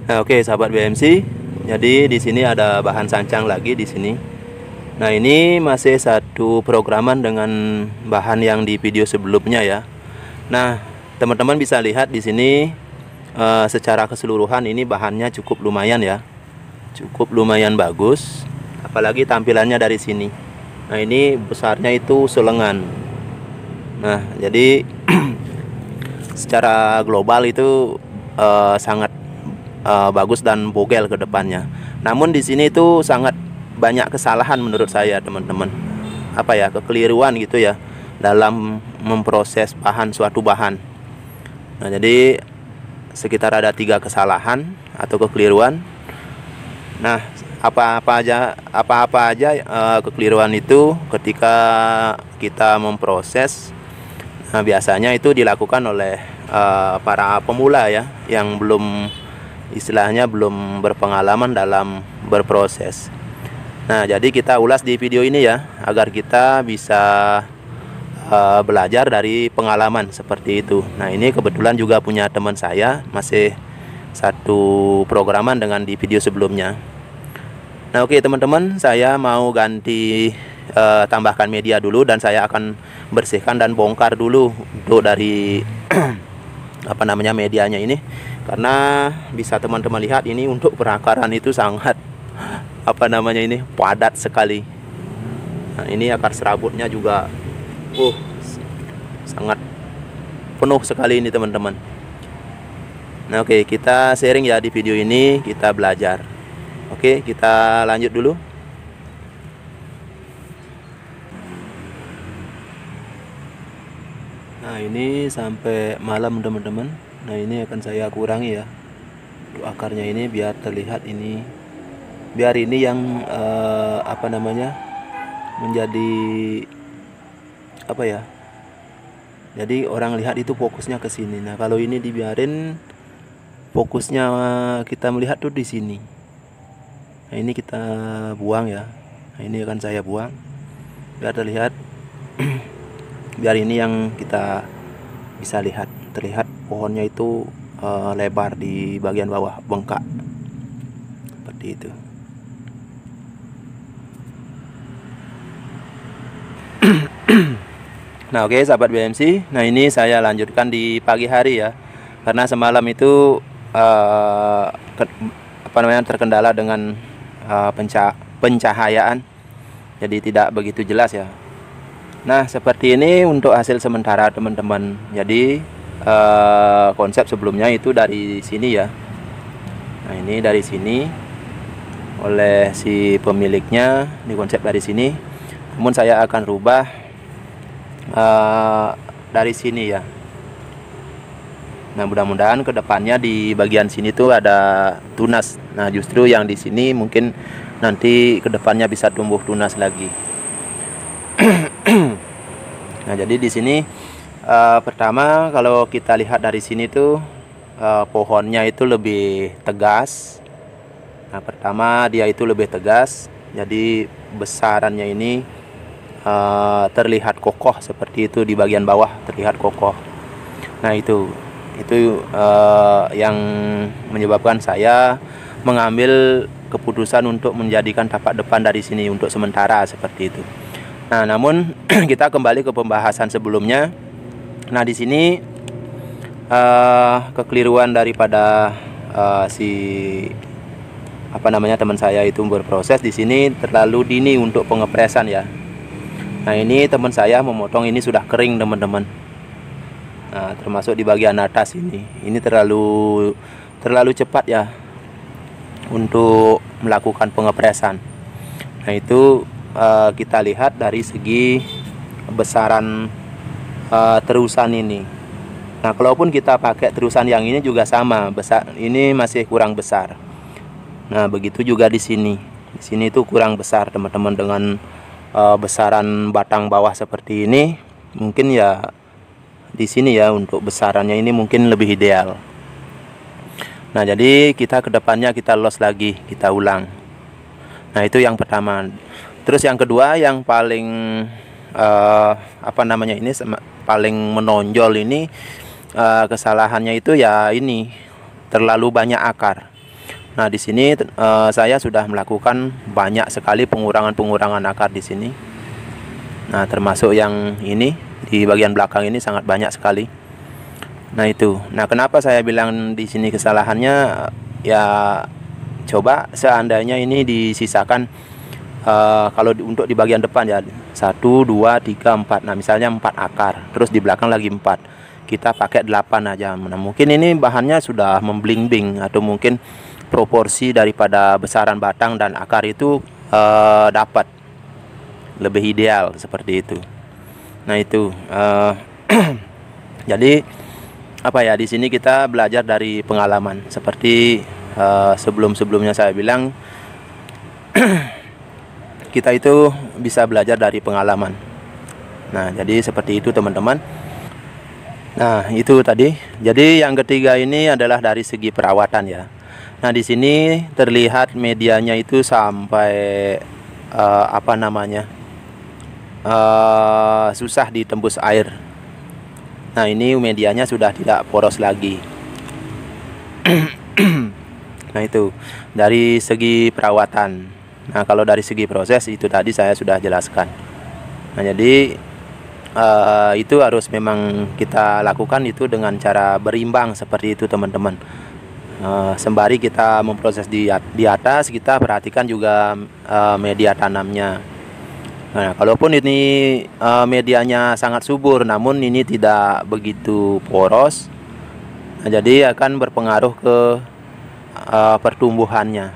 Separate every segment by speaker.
Speaker 1: Nah, oke sahabat BMC. Jadi di sini ada bahan sancang lagi di sini. Nah, ini masih satu programan dengan bahan yang di video sebelumnya ya. Nah, teman-teman bisa lihat di sini secara keseluruhan ini bahannya cukup lumayan ya. Cukup lumayan bagus, apalagi tampilannya dari sini. Nah, ini besarnya itu selengan. Nah, jadi secara global itu sangat bagus dan bogel ke depannya. Namun di sini itu sangat banyak kesalahan menurut saya, teman-teman. Apa ya, kekeliruan gitu ya dalam memproses suatu bahan. Nah, jadi sekitar ada 3 kesalahan atau kekeliruan. Nah, apa-apa aja kekeliruan itu ketika kita memproses. Nah, biasanya itu dilakukan oleh para pemula ya, yang istilahnya belum berpengalaman dalam berproses. Nah, jadi kita ulas di video ini ya, agar kita bisa belajar dari pengalaman seperti itu. Nah, ini kebetulan juga punya teman saya, masih satu programan dengan di video sebelumnya. Nah, oke teman-teman, saya mau ganti tambahkan media dulu, dan saya akan bersihkan dan bongkar dulu untuk dari medianya ini, karena bisa teman-teman lihat ini untuk perakaran itu sangat padat sekali. Nah, ini akar serabutnya juga sangat penuh sekali ini teman-teman. Nah, oke, kita sharing ya di video ini, kita belajar. Oke, kita lanjut dulu. Nah, ini sampai malam teman-teman. Nah, ini akan saya kurangi ya untuk akarnya ini, biar terlihat ini, biar ini yang menjadi jadi orang lihat itu fokusnya ke sini. Nah, kalau ini dibiarin, fokusnya kita melihat tuh di sini. Nah, ini kita buang ya. Nah, ini akan saya buang biar terlihat biar ini yang kita bisa terlihat pohonnya itu lebar di bagian bawah, bengkak seperti itu. Nah, oke sahabat BMC, nah ini saya lanjutkan di pagi hari ya, karena semalam itu terkendala dengan pencahayaan, jadi tidak begitu jelas ya. Nah, seperti ini untuk hasil sementara teman-teman. Jadi konsep sebelumnya itu dari sini ya. Nah, ini dari sini oleh si pemiliknya, di konsep dari sini. Namun saya akan rubah dari sini ya. Nah, mudah-mudahan kedepannya di bagian sini tuh ada tunas. Nah, justru yang di sini mungkin nanti kedepannya bisa tumbuh tunas lagi. Nah, jadi di sini pertama kalau kita lihat dari sini tuh pohonnya itu lebih tegas. Nah, pertama dia itu lebih tegas, jadi besarannya ini terlihat kokoh seperti itu, di bagian bawah terlihat kokoh. Nah, itu yang menyebabkan saya mengambil keputusan untuk menjadikan tapak depan dari sini untuk sementara seperti itu. Nah, namun kita kembali ke pembahasan sebelumnya. Nah, di sini kekeliruan daripada teman saya itu berproses di sini terlalu dini untuk pengepresan ya. Nah, ini teman saya memotong ini sudah kering teman-teman. Nah, termasuk di bagian atas ini terlalu cepat ya untuk melakukan pengepresan. Nah, itu kita lihat dari segi besaran terusan ini. Nah, kalaupun kita pakai terusan yang ini juga sama, ini masih kurang besar. Nah, begitu juga di sini. Di sini itu kurang besar teman-teman, dengan besaran batang bawah seperti ini. Mungkin ya di sini ya untuk besarannya ini mungkin lebih ideal. Nah, jadi kita kedepannya kita los lagi, kita ulang. Nah, itu yang pertama. Terus yang kedua, yang paling paling menonjol ini kesalahannya itu ya ini terlalu banyak akar. Nah, di sini saya sudah melakukan banyak sekali pengurangan akar di sini. Nah, termasuk yang ini di bagian belakang ini sangat banyak sekali. Nah, itu. Nah, kenapa saya bilang di sini kesalahannya ya, coba seandainya ini disisakan kalau untuk di bagian depan ya 1, 2, 3, 4. Nah, misalnya 4 akar, terus di belakang lagi 4. Kita pakai 8 aja. Nah, mungkin ini bahannya sudah memblimbing, atau mungkin proporsi daripada besaran batang dan akar itu dapat lebih ideal seperti itu. Nah, itu jadi apa ya, di sini kita belajar dari pengalaman. Seperti sebelum-sebelumnya saya bilang kita itu bisa belajar dari pengalaman. Nah, jadi seperti itu teman-teman. Nah, itu tadi. Jadi yang ketiga ini adalah dari segi perawatan ya. Nah, di sini terlihat medianya itu sampai susah ditembus air. Nah, ini medianya sudah tidak poros lagi. Nah, itu dari segi perawatan. Nah, kalau dari segi proses itu tadi saya sudah jelaskan. Nah, jadi itu harus memang kita lakukan itu dengan cara berimbang seperti itu teman-teman. Sembari kita memproses di atas, kita perhatikan juga media tanamnya. Nah, kalaupun ini medianya sangat subur namun ini tidak begitu poros, nah, jadi akan berpengaruh ke pertumbuhannya.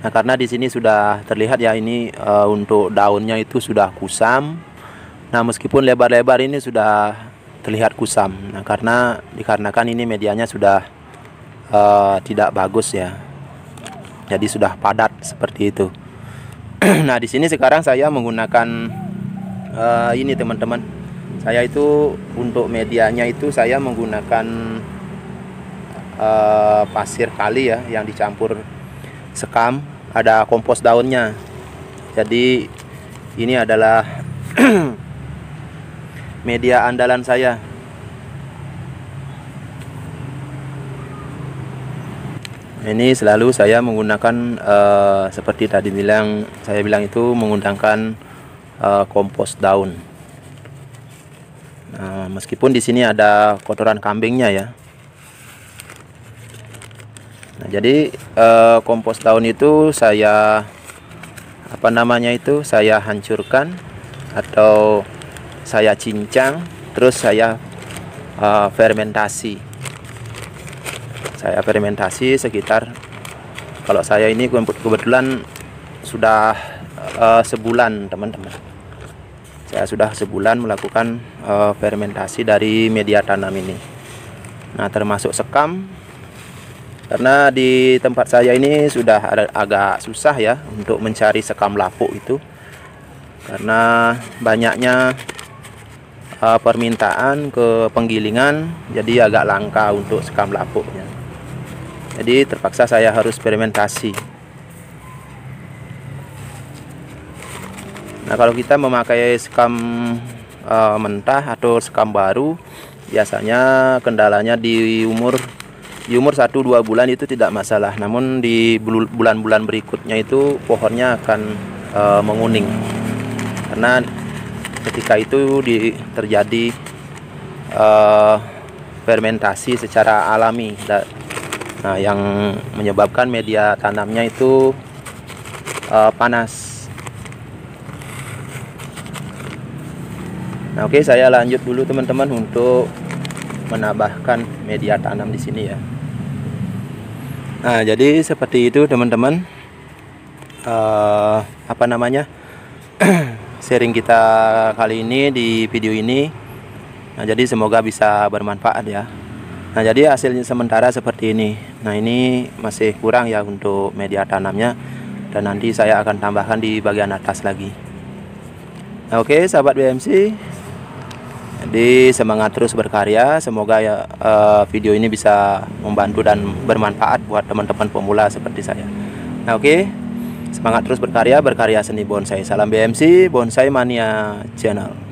Speaker 1: Nah, karena di sini sudah terlihat ya, ini untuk daunnya itu sudah kusam. Nah, meskipun lebar-lebar ini sudah terlihat kusam. Nah, dikarenakan ini medianya sudah tidak bagus ya, jadi sudah padat seperti itu. Nah, di sini sekarang saya menggunakan ini teman-teman. Saya itu untuk medianya itu saya menggunakan pasir kali ya, yang dicampur sekam, ada kompos daunnya. Jadi ini adalah media andalan saya. Ini selalu saya menggunakan seperti tadi saya bilang itu menggunakan kompos daun. Nah, meskipun di sini ada kotoran kambingnya ya. Nah, jadi kompos daun itu saya saya hancurkan atau saya cincang, terus saya fermentasi. Saya fermentasi sekitar, kalau saya ini kebetulan sudah sebulan teman-teman. Saya sudah sebulan melakukan fermentasi dari media tanam ini. Nah, termasuk sekam, karena di tempat saya ini sudah agak susah ya untuk mencari sekam lapuk itu, karena banyaknya permintaan ke penggilingan, jadi agak langka untuk sekam lapuknya. Jadi terpaksa saya harus fermentasi. Nah, kalau kita memakai sekam mentah atau sekam baru, biasanya kendalanya di umur 1-2 bulan itu tidak masalah. Namun di bulan-bulan berikutnya itu pohonnya akan menguning, karena ketika itu terjadi fermentasi secara alami. Nah, yang menyebabkan media tanamnya itu panas. Nah, oke, saya lanjut dulu teman-teman untuk menambahkan media tanam di sini ya. Nah, jadi seperti itu teman-teman. Sharing kita kali ini di video ini. Nah, jadi semoga bisa bermanfaat ya. Nah, jadi hasilnya sementara seperti ini. Nah, ini masih kurang ya untuk media tanamnya, dan nanti saya akan tambahkan di bagian atas lagi. Nah, oke sahabat BMC, jadi semangat terus berkarya. Semoga ya video ini bisa membantu dan bermanfaat buat teman-teman pemula seperti saya. Nah, oke, semangat terus berkarya seni bonsai. Salam BMC Bonsai Mania Channel.